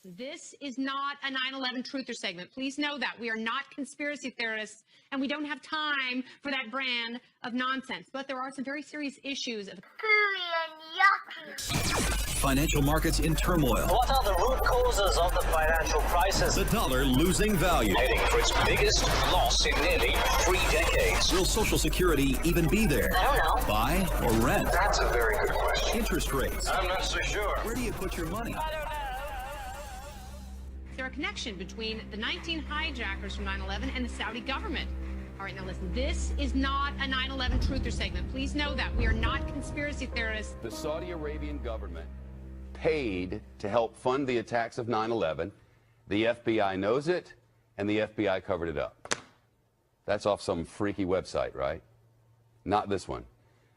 listen, this is not a 9/11 truther segment. Please know that. We are not conspiracy theorists, and we don't have time for that brand of nonsense. But there are some very serious issues of financial markets in turmoil. What are the root causes of the financial crisis? The dollar losing value. Heading for its biggest loss in nearly 3 decades. Will Social Security even be there? I don't know. Buy or rent? That's a very good question. Interest rates. I'm not so sure. Where do you put your money? Is there a connection between the 19 hijackers from 9/11 and the Saudi government? All right, now listen, this is not a 9/11 truther segment. Please know that. We are not conspiracy theorists. The Saudi Arabian government paid to help fund the attacks of 9/11. The FBI knows it, and the FBI covered it up. That's off some freaky website, right? Not this one.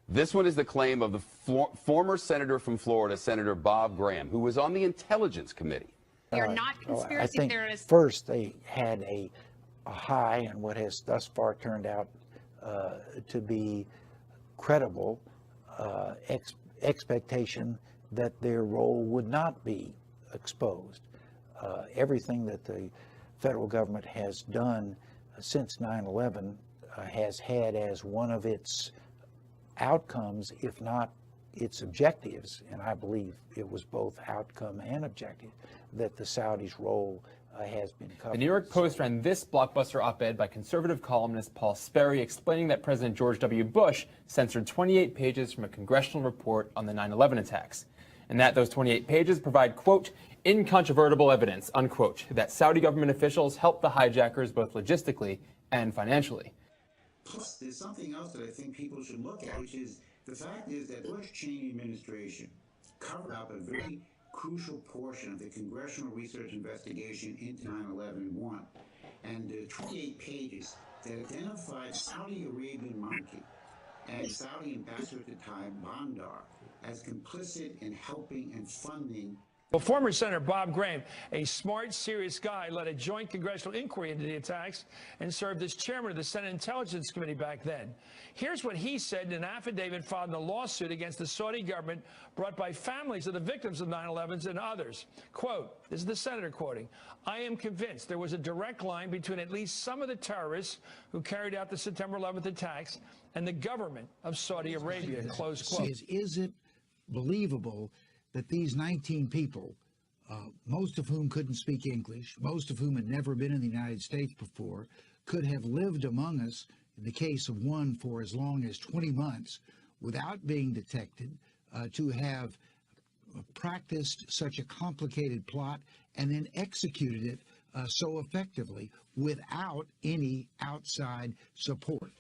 This one is the claim of the former senator from Florida, Senator Bob Graham, who was on the Intelligence Committee. We are not conspiracy theorists. First, they had a high and what has thus far turned out to be credible expectation that their role would not be exposed. Everything that the federal government has done since 9/11 has had as one of its outcomes, if not its objectives, and I believe it was both outcome and objective, that the Saudis' role has been covered. The New York Post ran this blockbuster op-ed by conservative columnist Paul Sperry explaining that President George W. Bush censored 28 pages from a congressional report on the 9/11 attacks, and that those 28 pages provide, quote, incontrovertible evidence, unquote, that Saudi government officials helped the hijackers both logistically and financially. Plus, there's something else that I think people should look at, which is the fact is that Bush Cheney administration covered up a very crucial portion of the congressional research investigation into 9/11-1, and 28 pages that identified Saudi Arabian monarchy and Saudi ambassador at the time, Bandar, as complicit in helping and funding. Well, former Senator Bob Graham, a smart, serious guy, led a joint congressional inquiry into the attacks and served as chairman of the Senate Intelligence Committee back then. Here's what he said in an affidavit filed in a lawsuit against the Saudi government brought by families of the victims of 9/11 and others. Quote, this is the senator quoting, "I am convinced there was a direct line between at least some of the terrorists who carried out the September 11th attacks and the government of Saudi Arabia," close quote. Is it believable that these 19 people, most of whom couldn't speak English, most of whom had never been in the United States before, could have lived among us, in the case of one, for as long as 20 months without being detected, to have practiced such a complicated plot and then executed it so effectively without any outside support?